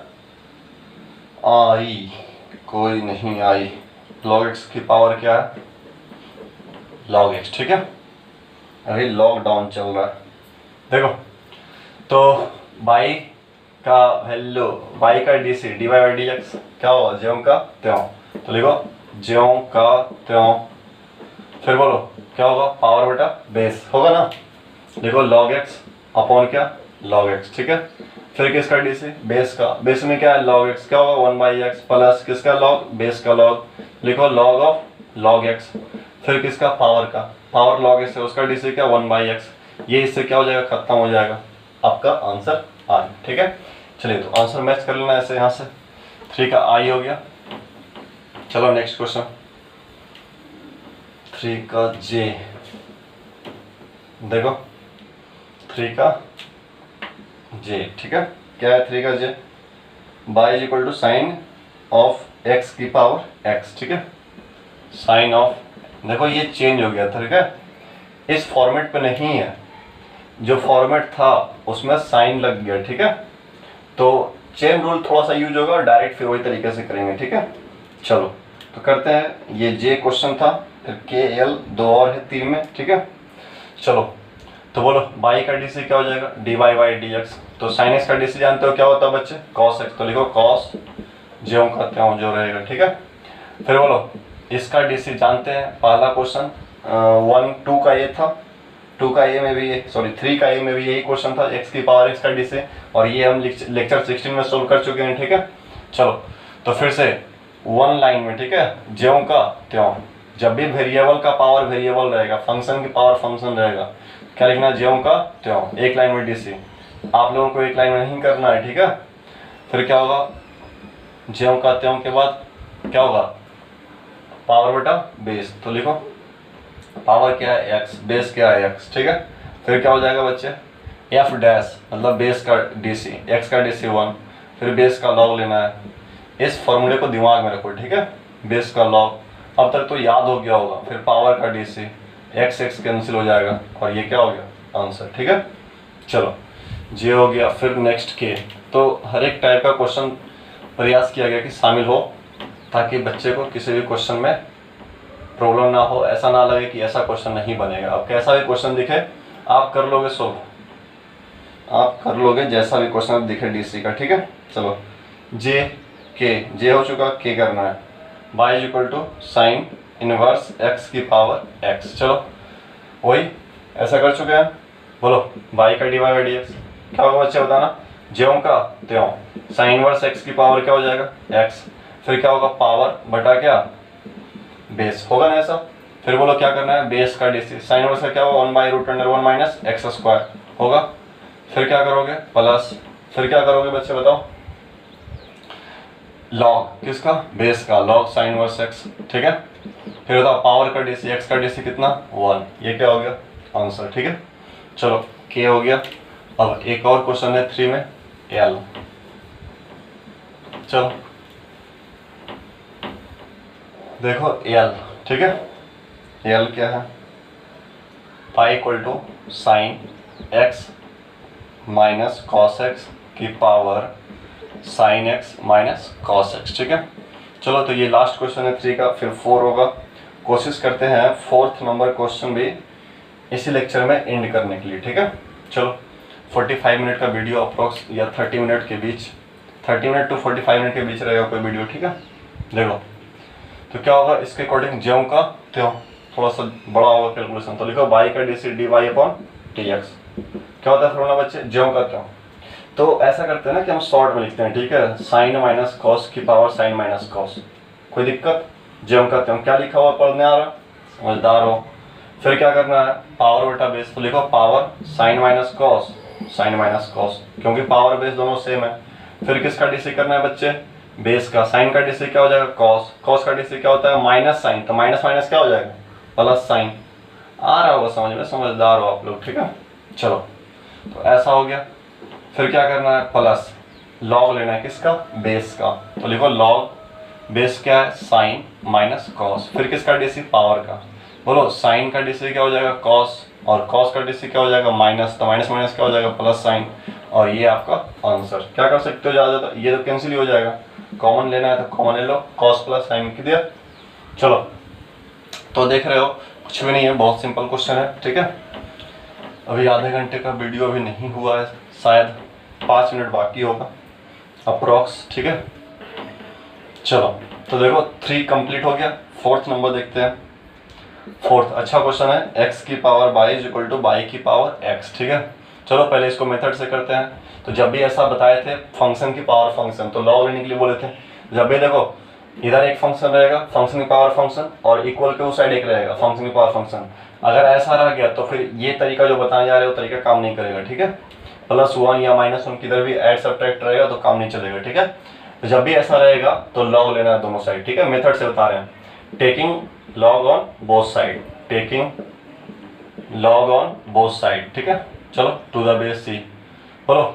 i कोई नहीं, i log x की पावर क्या है, log x, ठीक है, अभी लॉकडाउन चल रहा है। देखो, तो बाई का वैल्यू, बाई का DC d Y by D x क्या होगा, ज्यों का त्यों, तो लिखो ज्यों का त्यों। फिर बोलो क्या होगा, पावर बटा बेस होगा ना, लिखो log x अपॉन क्या, log x, ठीक है। फिर किसका डीसी, बेस का, बेस में क्या है, log x, क्या होगा 1/x, प्लस किसका log, बेस का log, लिखो log ऑफ log x। फिर किसका, पावर का, पावर log x है, उसका डीसी क्या 1/x, ये इससे क्या हो जाएगा, खत्म हो जाएगा, आपका आंसर आई, ठीक है। चलिए, तो आंसर मैच कर लेना ऐसे, यहाँ से 3 का आई हो गया। चलो नेक्स्ट क्वेश्चन, 3 का जे, देखो 3 का जे, ठीक है, क्या है 3 का J, y is equal to sine of X की पावर एक्स, ठीक है, साइन ऑफ, देखो ये चेंज हो गया था, ठीक है, इस फॉर्मेट पे नहीं है, जो फॉर्मेट था उसमें साइन लग गया, ठीक है, तो चेन रूल थोड़ा सा यूज होगा, डायरेक्ट फिर वही तरीके से करेंगे, ठीक है। चलो, तो करते हैं, ये जे क्वेश्चन था, फिर के एल 2 और है 3 में, ठीक है। चलो, तो बोलो बाई का डीसी क्या हो जाएगा, d Y by D x, तो साइन एक्स का डीसी जानते हो क्या होता है बच्चे, कॉस एक्स, तो लिखो कॉस ज्यों का त्यों जो रहेगा, ठीक है। फिर बोलो इसका डीसी जानते हैं, पहला क्वेश्चन 1 2 का ये था, 2 का ए में भी, सॉरी 3 का ए में भी यही क्वेश्चन था, एक्स की पावर एक्स का डीसी, और ये हम लेक्चर 16 में सोल्व कर चुके हैं, ठीक है। चलो, तो फिर से 1 लाइन में, ठीक है, ज्यों का त्यों, जब भी वेरिएबल का पावर वेरिएबल रहेगा, फंक्शन की पावर फंक्शन रहेगा, क्या लिखना, ज्यों का त्यों, एक लाइन में डीसी, आप लोगों को एक लाइन में नहीं करना है, ठीक है। फिर क्या होगा, ज्यों का त्यों के बाद क्या होगा, पावर बटा बेस, तो लिखो पावर क्या है एक्स, बेस क्या है एक्स, ठीक है। फिर क्या हो जाएगा बच्चे, एफ डैश मतलब बेस का डीसी, एक्स का डीसी 1, फिर बेस का लॉग लेना है, इस फॉर्मूले को दिमाग में रखो, ठीक है, बेस का लॉग, अब तक तो याद हो गया होगा, फिर पावर का डीसी, एक्स एक्स कैंसिल हो जाएगा, और ये क्या हो गया, आंसर, ठीक है। चलो, जे हो गया, फिर नेक्स्ट के, तो हर एक टाइप का क्वेश्चन प्रयास किया गया कि शामिल हो, ताकि बच्चे को किसी भी क्वेश्चन में प्रॉब्लम ना हो, ऐसा ना लगे कि ऐसा क्वेश्चन नहीं बनेगा। अब कैसा भी क्वेश्चन दिखे आप कर लोगे सोल्व, आप कर लोगे जैसा भी क्वेश्चन दिखे डीसी का, ठीक है। चलो, जे के, जे हो चुका, के करना है, y is equal to sine inverse x की पावर एक्स, चलो वही ऐसा कर चुके हैं। बोलो बाई का d Y by D x क्या होगा बच्चे, बताना, ज्यों का त्यों, साइन इनवर्स एक्स की पावर क्या हो जाएगा एक्स, फिर क्या होगा, पावर बटा क्या, बेस, होगा ना ऐसा। फिर बोलो क्या करना है, बेस का डीसी, साइन इनवर्स का क्या होगा, 1/√1 माइनस एक्स स्क्वायर होगा। फिर क्या करोगे, प्लस, फिर क्या करोगे बच्चे बताओ, लॉग किसका, बेस का, लॉग साइन इनवर्स एक्स, ठीक है। फिर बताओ पावर का डीसी, एक्स का डीसी कितना 1, ये क्या हो गया, आंसर, ठीक है। चलो, के हो गया। अब एक और क्वेश्चन है 3 में, एल, चलो देखो एल, ठीक है, एल क्या है, y equal to sine X minus cos X की power sine X minus cos X. ठीक है, चलो तो ये लास्ट क्वेश्चन है 3 का, फिर 4 होगा। कोशिश करते हैं 4th नंबर क्वेश्चन भी इसी लेक्चर में एंड करने के लिए। ठीक है, चलो 45 मिनट का वीडियो अप्रॉक्स या 30 मिनट के बीच, 30 मिनट टू 45 मिनट के बीच रहेगा कोई वीडियो। ठीक है, देखो तो क्या होगा इसके अकॉर्डिंग, ज्यों का त्यों, थोड़ा सा बड़ा होगा कैलकुलेशन। तो लिखो बाई का d d Y upon D x. क्या होता है फॉर्मूला बच्चे, ज्यों का त्यों। तो ऐसा करते हैं ना कि हम शॉर्ट में लिखते हैं। ठीक है, साइन माइनस कॉस की पावर साइन माइनस कॉस, कोई दिक्कत, ज्यों का त्यों। क्या लिखा हुआ पढ़ने आ रहा, समझदार हो। फिर क्या करना है, पावर बटा बेस। तो लिखो power sine minus cos sine minus cos, क्योंकि पावर बेस दोनों सेम है। फिर किसका डीसी करना है बच्चे, बेस का। साइन का डीसी क्या हो जाएगा, कॉस। कॉस का डीसी क्या होता है, माइनस साइन। तो माइनस माइनस क्या हो जाएगा, प्लस साइन। आ रहा होगा समझ में, समझदार हो आप लोग। ठीक है, चलो तो ऐसा हो गया। फिर क्या करना है, प्लस लॉग लेना है किसका, बेस का। तो लिखो लॉग बेस क्या है, साइन माइनस कॉस। फिर किसका डीसी, पावर का। बोलो साइन का डीसी क्या हो जाएगा, कॉस, और कॉस का डीसी क्या हो जाएगा, माइनस। तो माइनस माइनस क्या हो जाएगा, प्लस साइन। और ये आपका आंसर। क्या कर सकते हो, ज़्यादा ये तो कैंसिल ही हो जाएगा। कॉमन लेना है तो कॉमन ले लो, कॉस प्लस साइन की दिया। चलो तो देख रहे हो कुछ भी नहीं है, बहुत सिंपल क्वेश्चन है। ठीक है, अभी आधे घंटे का वीडियो अभी नहीं हुआ है, शायद 5 मिनट बाकी होगा अप्रॉक्स। ठीक है, चलो तो देखो 3 कंप्लीट हो गया। 4th नंबर देखते हैं। 4th अच्छा क्वेश्चन है, x की power y is equal to by की पावर x। ठीक है, चलो पहले इसको मेथड से करते हैं। तो जब भी ऐसा बताए थे फंक्शन की पावर फंक्शन, तो लॉग लेने के लिए बोले थे। जब भी देखो इधर एक फंक्शन रहेगा फंक्शन की पावर फंक्शन, और इक्वल के उस साइड एक रहेगा फंक्शन की पावर फंक्शन। अगर ऐसा रह गया तो फिर ये तरीका जो बताने जा रहे हो तरीका काम नहीं करेगा। ठीक है, +1 या -1 किधर भी ऐड सब्ट्रैक्ट रहेगा तो काम नहीं चलेगा। ठीक है, तो जब भी ऐसा रहेगा तो लॉग लेना है दोनों साइड। ठीक है, मेथड से बता रहे हैं, taking log on both side, taking log on both side. ठीक है, चलो टू द बेस सी। बोलो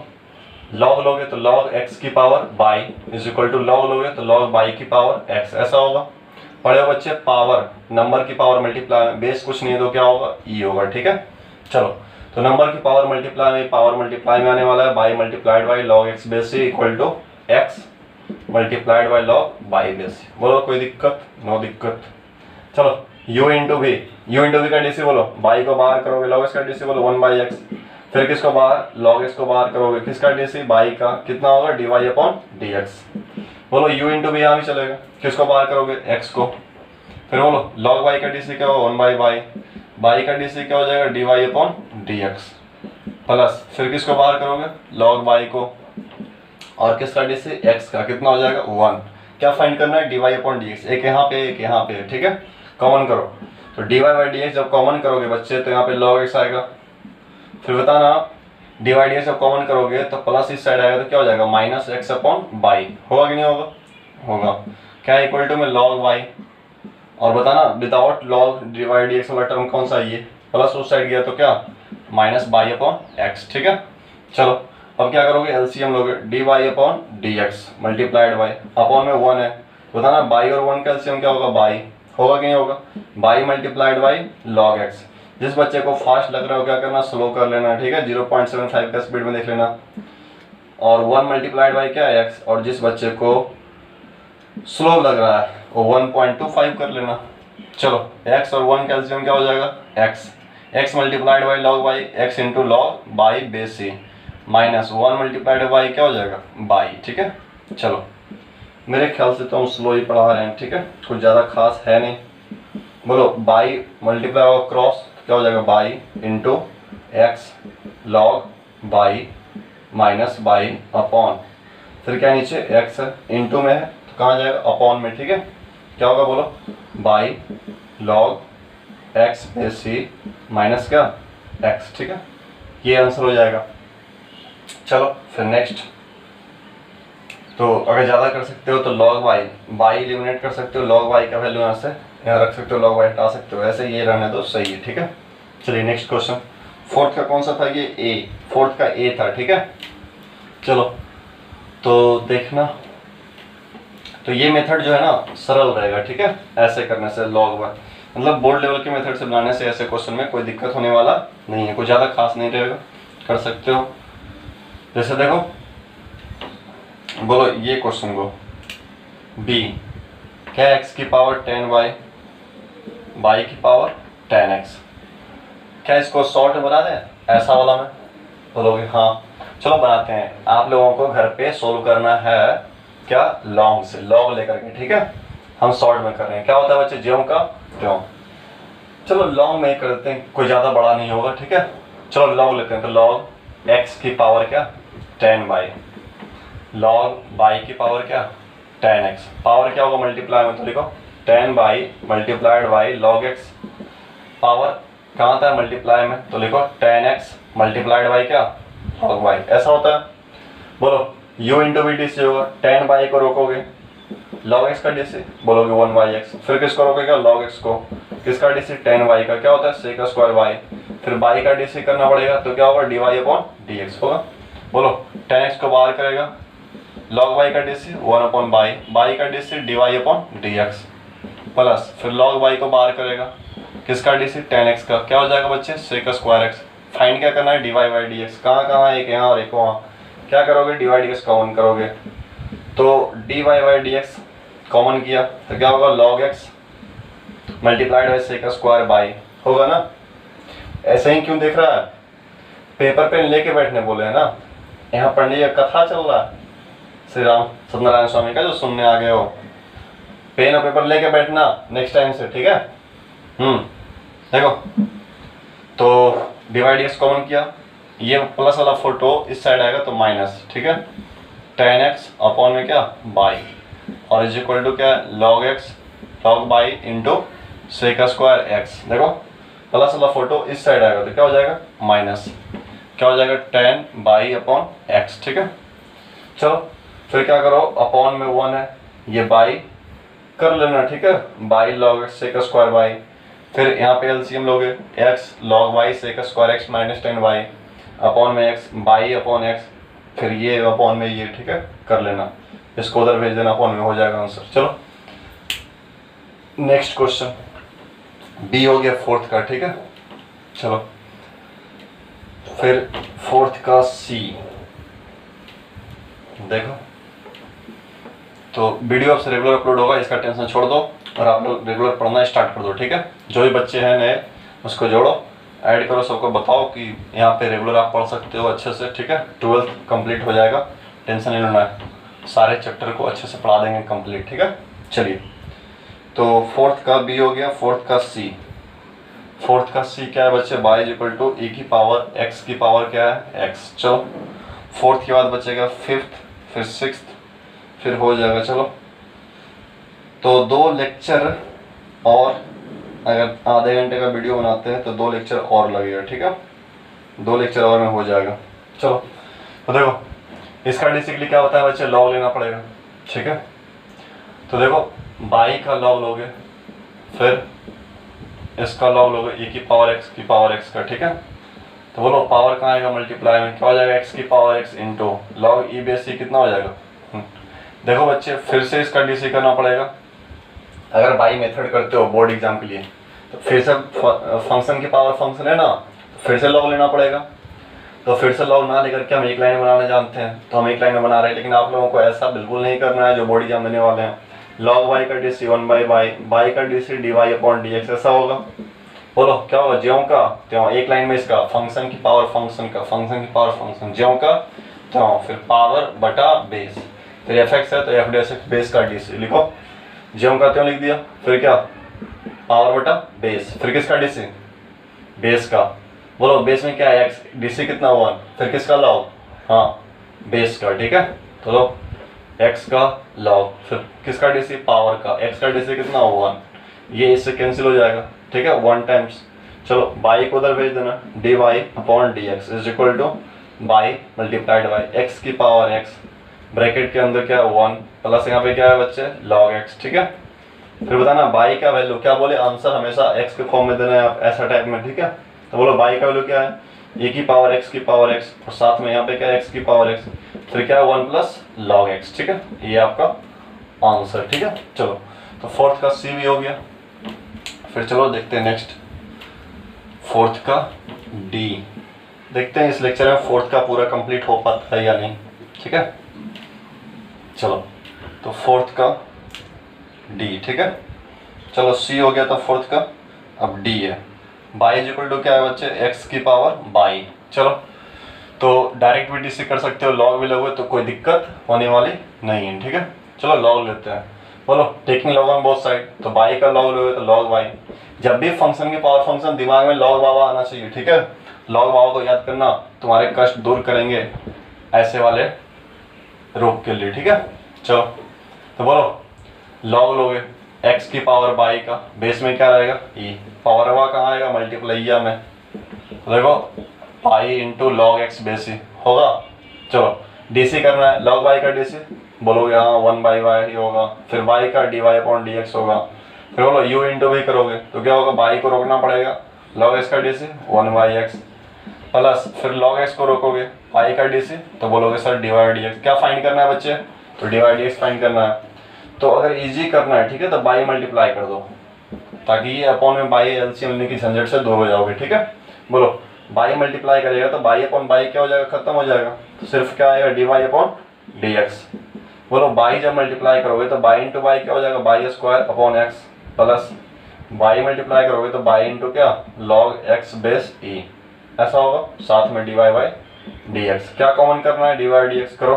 लॉग लोगे तो लॉग x की power y is equal to log लोगे तो लॉग बाई की पावर x। ऐसा होगा, पढ़े हो बच्चे। पावर नंबर की पावर मल्टीप्लाई, बेस कुछ नहीं है तो क्या होगा, e होगा। ठीक है, चलो तो नंबर की पावर मल्टीप्लाई में, पावर मल्टीप्लाई में आने वाला है, y multiplied by log x base C equal to x multiplied by log y base C. बोलो कोई दिक्कत, नो दिक्कत। चलो u into V, u into V का डीसी बोलो, बाई को बाहर करोगे लॉग x का डीसी बोलो 1/x। फिर किसको बाहर, लॉग x को बाहर करोगे, किसका डीसी, बाई का। कितना होगा, dy अपॉन dx। बोलो u इंटू वी यहाँ भी चलेगा, किसको बाहर करोगे, x को। फिर बोलो लॉग y का डीसी क्या होगा, 1/y। बाई का डीसी क्या हो जाएगा, dy अपॉन dx। प्लस फिर किसको बाहर करोगे, लॉग y को, और किसका डीसी, x का। कितना हो जाएगा, 1। क्या फाइंड करना है, dy अपॉन dx। एक यहाँ पे एक यहाँ पे। ठीक है, कॉमन करो। तो dy बाई dx जब कॉमन करोगे बच्चे तो यहाँ पे log x आएगा। फिर बताना dy dx जब कॉमन करोगे तो प्लस इस साइड आएगा तो क्या हो जाएगा, -x अपॉन बाई। होगा कि नहीं होगा, होगा। क्या इक्वल टू में log y, और बताना विदाउट log dy dx वाला टर्म कौन सा है, ये प्लस उस साइड गया तो क्या, -y अपॉन x। ठीक है, चलो अब क्या करोगे, एलसीएम लोगे, dy upon dx multiplied by, upon में 1 है। बताना बाई और 1 का एलसीएम क्या होगा, बाई। होगा कि नहीं होगा, by multiplied by log x। जिस बच्चे को फास्ट लग रहा हो क्या करना, स्लो कर लेना। ठीक है, 0.75 का स्पीड में देख लेना। और 1 मल्टीप्लाइड बाई क्या है, x। और जिस बच्चे को स्लो लग रहा है वो 1.25 कर लेना। चलो x और 1 का एलसीएम क्या हो जाएगा, x multiplied by log y, x into log y base C, -1 multiplied by क्या हो जाएगा, बाई। ठीक है, चलो मेरे ख्याल से तो हम स्लो ही पढ़ा रहे हैं। ठीक है, कुछ ज़्यादा खास है नहीं। बोलो बाई मल्टीप्लाई और क्रॉस क्या हो जाएगा, by into x log by minus by upon, फिर क्या नीचे एक्स इंटू में है तो कहाँ जाएगा, अपॉन में। ठीक है, क्या होगा बोलो, y log x base C minus क्या, एक्स। ठीक है, ये आंसर हो जाएगा। चलो फिर नेक्स्ट, तो अगर ज़्यादा कर सकते हो तो लॉग बाई एलिमिनेट कर सकते हो, लॉग बाई का वैल्यू यहाँ से यहाँ रख सकते हो, लॉग बाई हटा सकते हो। ऐसे ये रहने दो, सही है। ठीक है, चलिए नेक्स्ट क्वेश्चन। 4th का कौन सा था, ये ए, 4th का ए था। ठीक है, चलो तो देखना, तो ये मेथड जो है ना सरल रहेगा। ठीक है, ऐसे करने से लॉग बाई, मतलब बोर्ड लेवल के मेथड से बनाने से ऐसे क्वेश्चन में कोई दिक्कत होने वाला नहीं है, कोई ज़्यादा खास नहीं रहेगा, कर सकते हो। जैसे देखो, बोलो ये क्वेश्चन को बी, क्या x की पावर 10y, y की पावर 10x, क्या इसको शॉर्ट बना दें ऐसा वाला में? बोलोगे हाँ, चलो बनाते हैं। आप लोगों को घर पे सोल्व करना है क्या, लॉन्ग से, लॉग लेकर के, ठीक है। हम शॉर्ट में कर रहे हैं, क्या होता है बच्चे, ज्यों का त्यों। चलो लॉन्ग में करते हैं, कोई ज़्यादा बड़ा नहीं होगा, ठीक है। चलो लॉग लेते हैं, तो लॉग x की पावर क्या 10y, लॉग y की पावर क्या 10x, पावर क्या होगा मल्टीप्लाई में, तो लिखो 10y multiplied y log x, power कहाँ आता है मल्टीप्लाई में, तो लिखो 10x मल्टीप्लाइड y क्या लॉग y, ऐसा होता है। बोलो u into v D C होगा, 10y को रोकोगे log x का डी सी, बोलोगे 1/x, फिर किसको रोकेगा log x को, किसका डी सी 10y का, क्या होता है sec स्क्वायर y, फिर y का डी सी करना पड़ेगा, तो क्या होगा dy अपॉन dx होगा। बोलो 10x को बाहर करेगा, log y का डी सी 1/y, y का D C dy upon dx, plus फिर log y को बाहर करेगा, किसका डी सी 10x का, क्या हो जाएगा बच्चे sec स्क्वायर x। फाइंड क्या करना है dy बाई dx, कहाँ कहाँ, एक यहाँ और एक वहाँ, क्या करोगे dy dx कॉमन करोगे, तो dy बाई dx कॉमन किया तो क्या होगा log x multiplied by sec square by, होगा ना। ऐसे ही क्यों देख रहा है, पेपर पेन लेके बैठने बोले हैं ना, यहाँ पढ़ने का कथा चल रहा है श्री राम सत्यनारायण स्वामी का, जो सुनने आ गए हो, पेन और पेपर लेके बैठना नेक्स्ट टाइम से, ठीक है। देखो तो डिवाइड एक्स कॉमन किया, ये प्लस वाला फोटो इस साइड आएगा तो माइनस, ठीक है, 10x अपॉन में क्या बाई, और इज इक्वल टू क्या log x log y into sec square x. देखो प्लस वाला फोटो इस साइड आएगा तो क्या हो जाएगा माइनस, क्या हो जाएगा 10 बाई अपॉन एक्स, ठीक है। चलो फिर क्या करो, अपॉन में 1 है, ये बाई कर लेना, ठीक है, y log x sec square y, फिर यहाँ पे एलसीएम लोगे x log y sec square x minus 10y upon में x बाई अपॉन एक्स, फिर ये अपॉन में ये, ठीक है, कर लेना, इसको उधर भेज देना, अपॉन में हो जाएगा आंसर। चलो नेक्स्ट क्वेश्चन बी हो गया फोर्थ का, ठीक है। चलो फिर फोर्थ का सी देखो, तो वीडियो अब से रेगुलर अपलोड होगा, इसका टेंशन छोड़ दो और आप लोग रेगुलर पढ़ना स्टार्ट कर दो, ठीक है। जो भी बच्चे हैं नए उसको जोड़ो, ऐड करो, सबको बताओ कि यहाँ पे रेगुलर आप पढ़ सकते हो अच्छे से, ठीक है। 12th कंप्लीट हो जाएगा, टेंशन नहीं लेना है, सारे चैप्टर को अच्छे से पढ़ा देंगे कंप्लीट, ठीक है। चलिए तो फोर्थ का बी हो गया, फोर्थ का सी, फोर्थ का सी क्या है बच्चे, y is equal to e की पावर x की पावर क्या है x। चलो फोर्थ के बाद बचेगा फिफ्थ, फिर सिक्स्थ, फिर हो जाएगा। चलो तो 2 लेक्चर और, अगर आधे घंटे का वीडियो बनाते हैं तो 2 लेक्चर और लगेगा, ठीक है, 2 लेक्चर और में हो जाएगा। चलो तो देखो इसका बेसिकली क्या होता है बच्चे, लॉग लेना पड़ेगा, ठीक है। तो देखो बाई का लॉग लोगे, फिर इसका लॉग लोगे e की पावर x का, ठीक है। तो बोलो पावर कहाँ आएगा मल्टीप्लाई में, क्या हो जाएगा x की power x into log e base c कितना हो जाएगा। देखो बच्चे फिर से इसका डीसी करना पड़ेगा, अगर बाई मेथड करते हो बोर्ड एग्जाम के लिए तो फिर से फंक्शन की पावर फंक्शन है ना, तो फिर से लॉग लेना पड़ेगा। तो फिर से लॉग ना लेकर के हम एक लाइन बनाना जानते हैं तो हम एक लाइन में बना रहे हैं, लेकिन आप लोगों को ऐसा बिल्कुल नहीं करना है जो बोर्ड एग्जाम देने वाले हैं। log y का डी सी 1/y, बाई का D C D Y upon D x, ऐसा होगा। बोलो क्या होगा, ज्यों का त्यों, एक लाइन में इसका फंक्शन की पावर फंक्शन का, फंक्शन की पावर फंक्शन, ज्यों का त्यों, फिर पावर बटा बेस, फिर एफ एक्स है तो एफ डी एक्स बेस का डी सी लिखो, ज्यों का त्यों लिख दिया, फिर क्या पावर बटा बेस, फिर किसका डी सी बेस का। बोलो बेस में क्या है एक्स, डी सी कितना 1, फिर किसका लॉग, हाँ बेस का, ठीक है। तो लो x का लॉग, फिर किसका डी सी पावर का, x का डी सी कितना 1, ये इससे कैंसिल हो जाएगा, ठीक है, 1 टाइम्स। चलो बाई को उधर भेज देना, d Y upon D x is equal to y multiplied by x की पावर x, ब्रैकेट के अंदर क्या है 1, प्लस यहाँ पे क्या है बच्चे लॉग x, ठीक है। फिर बताना बाई का वैल्यू, क्या बोले आंसर हमेशा x के फॉर्म में देना है आप ऐसा टाइप में, ठीक है। तो बोलो बाई का वैल्यू क्या है e की पावर x की पावर x, और साथ में यहाँ पे क्या है x की पावर x, फिर क्या है 1 प्लस लॉग x, ठीक है, ये आपका आंसर, ठीक है। चलो तो फोर्थ का सी भी हो गया, फिर चलो देखते हैं नेक्स्ट फोर्थ का डी। देखते हैं इस लेक्चर में फोर्थ का पूरा कंप्लीट हो पाता है या नहीं, ठीक है। चलो तो फोर्थ का डी, ठीक है। चलो सी हो गया था फोर्थ का, अब डी है। बाई इज इक्वल टू क्या है बच्चे, एक्स की पावर बाई। चलो तो डायरेक्ट भी डिस्क कर सकते हो, लॉग भी लगोगे तो कोई दिक्कत होने वाली नहीं है, ठीक है। चलो लॉग लेते हैं, बोलो taking log on both side, तो बाई का लॉग लोगे तो लॉग बाई। जब भी फंक्शन की पावर फंक्शन दिमाग में लॉग बाबा आना चाहिए, ठीक है। लॉग बाबा को याद करना तुम्हारे कष्ट दूर करेंगे ऐसे वाले रूप के लिए, ठीक है। चलो तो बोलो लॉग लोगे एक्स की पावर बाई का, बेस में क्या रहेगा ई, पावर हुआ कहाँ आएगा मल्टीप्लाइया में, तो देखो y into log x base ही होगा। चलो डीसी करना है, लॉग बाई का डीसी बोलोगे हाँ 1/y ही होगा, फिर y का dy/dx होगा। फिर बोलो u इंटू भी करोगे तो क्या होगा, बाई को रोकना पड़ेगा, log x का डीसी 1/x प्लस फिर log x को रोकोगे पाई का डीसी, तो बोलोगे सर dy/dx। क्या फाइंड करना है बच्चे, तो dy/dx फाइंड करना है। तो अगर इजी करना है, ठीक है, तो बाई मल्टीप्लाई कर दो ताकि ये अपॉन में बाई एलसीएम लेने की झंझट से दूर हो जाओगे, ठीक है। बोलो बाई मल्टीप्लाई करेगा तो बाई अपॉन बाई क्या हो जाएगा, खत्म हो जाएगा, तो सिर्फ क्या आएगा dy/dx। बोलो बाई जब मल्टीप्लाई करोगे तो बाई इंटू बाई क्या हो जाएगा, by square upon x, plus by multiply करोगे तो बाई इंटू क्या लॉग एक्स बेस ई, ऐसा होगा, साथ में dy/dx। क्या कॉमन करना है, dy/dx करो,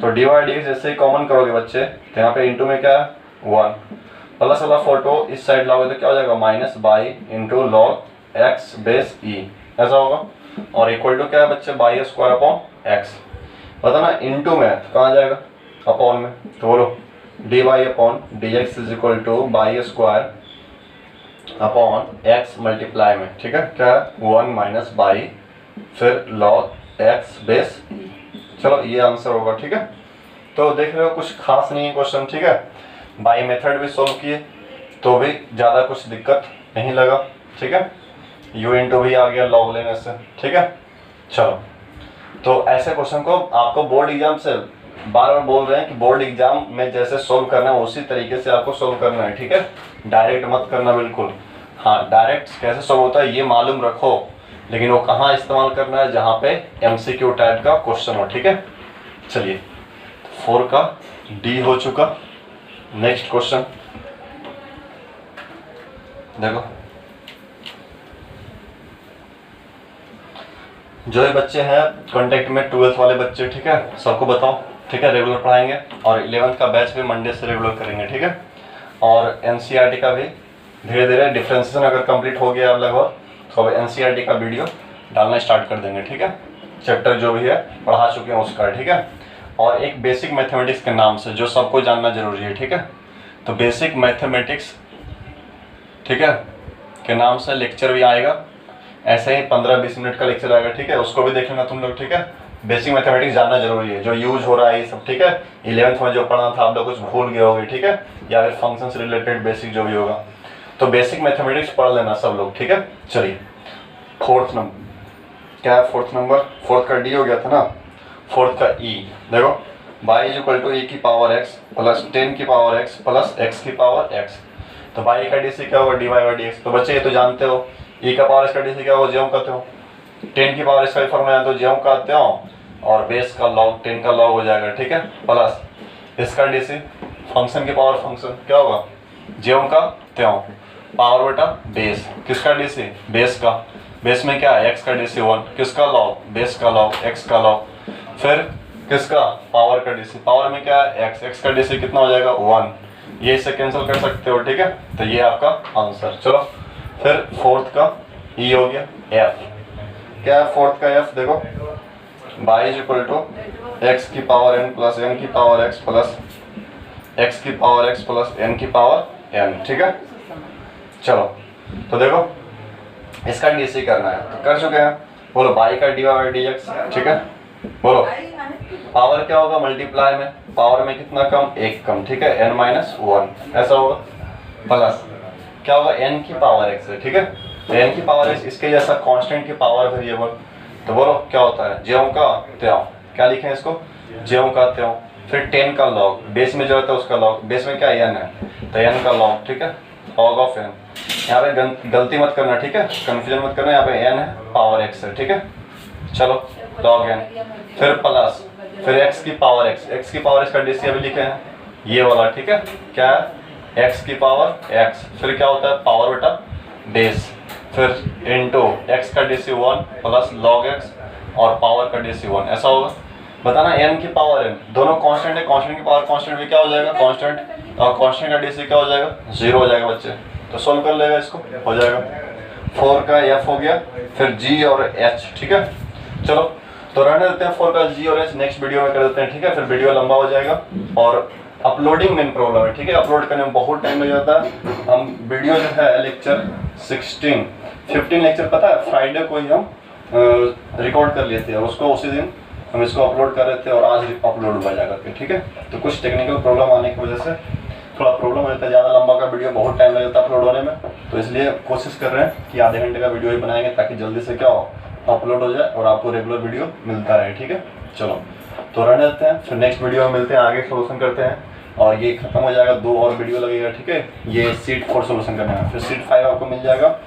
तो dy/dx जैसे ही कॉमन करोगे बच्चे तो यहाँ पे इंटू में क्या है 1, प्लस वाला फोटो इस साइड लाओगे तो क्या हो जाएगा minus y into log x base E, ऐसा होगा। और इक्वल टू क्या है बच्चे, बाई स्क्वायर अपॉन एक्स, पता ना इंटू में तो कहाँ जाएगा अपॉन में, तो बोलो dy/dx is equal to by square upon x multiply में, ठीक है, क्या है 1 माइनस बाई फिर लॉग एक्स बेस। चलो ये आंसर होगा, ठीक है। तो देख रहे हो कुछ खास नहीं है क्वेश्चन, ठीक है। बाई मेथड भी सोल्व किए तो भी ज़्यादा कुछ दिक्कत नहीं लगा, ठीक है। u इंटू भी आ गया लॉग लेने से, ठीक है। चलो तो ऐसे क्वेश्चन को आपको बोर्ड एग्जाम से बार बार बोल रहे हैं कि बोर्ड एग्जाम में जैसे सोल्व करना है उसी तरीके से आपको सोल्व करना है, ठीक है। डायरेक्ट मत करना बिल्कुल, हाँ डायरेक्ट कैसे सोल्व होता है ये मालूम रखो, लेकिन वो कहाँ इस्तेमाल करना है, जहाँ पे MCQ टाइप का क्वेश्चन हो, ठीक है। चलिए 4 का D हो चुका। नेक्स्ट क्वेश्चन देखो, जो ये बच्चे हैं कॉन्टेक्ट में 12th वाले बच्चे, ठीक है, सबको बताओ, ठीक है, रेगुलर पढ़ाएंगे और 11th का बैच भी मंडे से रेगुलर करेंगे, ठीक है। और NCERT का भी धीरे धीरे डिफ्रेंसिएशन अगर कंप्लीट हो गया अब लगभग तो अब NCERT का वीडियो डालना स्टार्ट कर देंगे, ठीक है। चैप्टर जो भी है पढ़ा चुके हैं उसका, ठीक है। और एक बेसिक मैथमेटिक्स के नाम से जो सबको जानना जरूरी है, ठीक है। तो बेसिक मैथमेटिक्स, ठीक है, के नाम से लेक्चर भी आएगा, ऐसे ही 15-20 मिनट का लेक्चर आएगा, ठीक है, उसको भी देख लेना तुम लोग, ठीक है। बेसिक मैथमेटिक्स जानना जरूरी है, जो यूज हो रहा है ये सब, ठीक है। 11th में जो पढ़ना था आप लोग कुछ भूल गए होगे, ठीक है, या फिर फंक्शन से रिलेटेड बेसिक जो भी होगा, तो बेसिक मैथमेटिक्स पढ़ लेना सब लोग, ठीक है। चलिए फोर्थ नंबर क्या है, फोर्थ नंबर, फोर्थ का डी हो गया था ना, फोर्थ का ई। देखो y is equal to e की पावर x प्लस 10 की पावर x प्लस x की पावर x, तो बाई का डी सी क्या होगा dy/dx। तो बच्चे ये तो जानते हो e का पावर x का डी सी क्या होगा, ज्यों कहते हो 10 की पावर इसका फॉर्मूला जानते हो, ज्यों कहते हो, और बेस का लॉग 10 का लॉग हो जाएगा, ठीक है, प्लस इसका डी सी फंक्शन की पावर फंक्शन क्या होगा ज्यों का त्यों, पावर बेटा बेस, किसका डी सी बेस का, बेस में क्या है x का डी सी 1, किसका लॉग बेस का लॉग x का लॉग, फिर किसका पावर का डी सी, पावर में क्या है x का डी सी कितना हो जाएगा 1, ये इससे कैंसिल कर सकते हो, ठीक है। तो ये आपका आंसर। चलो फिर फोर्थ का ई हो गया, f क्या है फोर्थ का f, देखो y is equal to x की पावर n प्लस n की पावर x प्लस x की पावर x प्लस n की पावर n, ठीक है। चलो तो देखो इसका डीसी करना है, तो कर चुके हैं, बोलो बाई का dy/dx, ठीक है। बोलो पावर क्या होगा मल्टीप्लाई में, पावर में कितना कम, एक कम, ठीक है, n-1 ऐसा होगा, प्लस क्या होगा n की पावर x है, ठीक है। तो n की पावर x इसके जैसा कांस्टेंट की पावर वेरिएबल, तो बोलो क्या होता है ज्यों का त्यों, क्या लिखें इसको ज्यों का त्यों, फिर 10 का लॉग, बेस में जो रहता है उसका लॉग, बेस में क्या n है तो n का लॉग, ठीक है, लॉग ऑफ n, यहाँ पे गलती मत करना, ठीक है, कंफ्यूजन मत करना। यहाँ पे n है, पावर x है, ठीक है। चलो log n, फिर प्लस, फिर x की पावर x की पावर x का DC अभी लिखे हैं ये वाला, ठीक है। क्या है, x की पावर x, फिर क्या होता है पावर बटा बेस, फिर इनटू x का DC 1 प्लस log x और पावर का DC 1, ऐसा होगा। बताना n की पावर n, दोनों कांस्टेंट है, कांस्टेंट की पावर कांस्टेंट भी क्या हो जाएगा कांस्टेंट, और कांस्टेंट का DC क्या हो जाएगा 0 हो जाएगा बच्चे। तो सोल्व कर लेगा इसको, हो जाएगा 4 का f हो गया, फिर g और h, ठीक है। चलो तो रहने देते हैं 4 का g और h, नेक्स्ट वीडियो में कर देते हैं, ठीक है। फिर वीडियो लंबा हो जाएगा और अपलोडिंग मेन प्रॉब्लम है, ठीक है। अपलोड करने में बहुत टाइम लग जाता है। हम वीडियो जो है लेक्चर 15 लेक्चर पता है फ्राइडे को ही हम रिकॉर्ड कर लिए थे और उसको उसी दिन हम इसको अपलोड कर रहे थे और आज अपलोड हुआ जाकर के, ठीक है। तो कुछ टेक्निकल प्रॉब्लम आने की वजह से थोड़ा प्रॉब्लम हो जाता है, ज़्यादा लंबा का वीडियो बहुत टाइम लग जाता है अपलोड होने में। तो इसलिए कोशिश कर रहे हैं कि आधे घंटे का वीडियो ही बनाएंगे ताकि जल्दी से क्या हो अपलोड हो जाए और आपको रेगुलर वीडियो मिलता रहे, ठीक है। चलो तो रहने देते हैं, फिर नेक्स्ट वीडियो में मिलते हैं, आगे सोल्यूशन करते हैं और ये खत्म हो जाएगा, 2 और वीडियो लगेगा, ठीक है। ये सीट 4 सोल्यूशन करने में, फिर सीट 5 आपको मिल जाएगा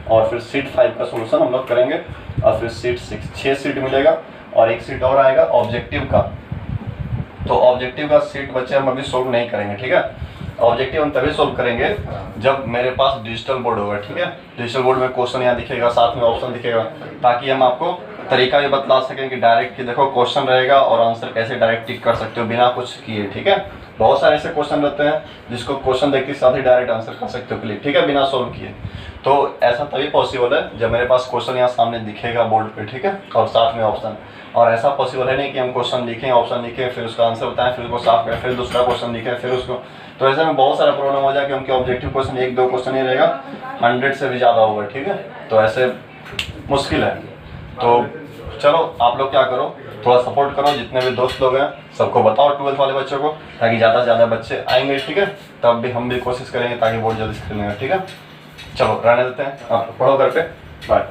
और फिर सीट 5 का सोल्यूशन हम लोग करेंगे और फिर सीट 6 सीट मिलेगा और एक सीट और आएगा ऑब्जेक्टिव का। तो ऑब्जेक्टिव का सीट बच्चे हम अभी सोल्व नहीं करेंगे, ठीक है। ऑब्जेक्टिव हम तभी सोल्व करेंगे जब मेरे पास डिजिटल बोर्ड होगा, ठीक है। डिजिटल बोर्ड में क्वेश्चन यहाँ दिखेगा, साथ में ऑप्शन दिखेगा, ताकि हम आपको तरीका भी बतला सकें कि डायरेक्ट कि देखो क्वेश्चन रहेगा और आंसर कैसे डायरेक्ट टिक कर सकते हो बिना कुछ किए, ठीक है। बहुत सारे ऐसे क्वेश्चन रहते हैं जिसको क्वेश्चन देख के साथ ही डायरेक्ट आंसर कर सकते हो क्लिक, ठीक है, बिना सोल्व किए। तो ऐसा तभी पॉसिबल है जब मेरे पास क्वेश्चन यहाँ सामने दिखेगा बोर्ड पे, ठीक है, और साथ में ऑप्शन। और ऐसा पॉसिबल है नहीं कि हम क्वेश्चन लिखें, ऑप्शन लिखें, फिर उसका आंसर बताएं, फिर उसको साफ करें, फिर दूसरा क्वेश्चन लिखें, फिर उसको। तो ऐसे में बहुत सारा प्रॉब्लम हो जाए क्योंकि ऑब्जेक्टिव क्वेश्चन 1-2 क्वेश्चन ही रहेगा, 100 से भी ज़्यादा होगा, ठीक है। तो ऐसे मुश्किल है। तो चलो आप लोग क्या करो, थोड़ा सपोर्ट करो, जितने भी दोस्त लोग हैं सबको बताओ 12th वाले बच्चों को, ताकि ज़्यादा से ज़्यादा बच्चे आएंगे, ठीक है। तब भी हम भी कोशिश करेंगे ताकि बहुत जल्दी से खेलेंगे, ठीक है। चलो रहने देते हैं, आप पढ़ो घर पे, बाय।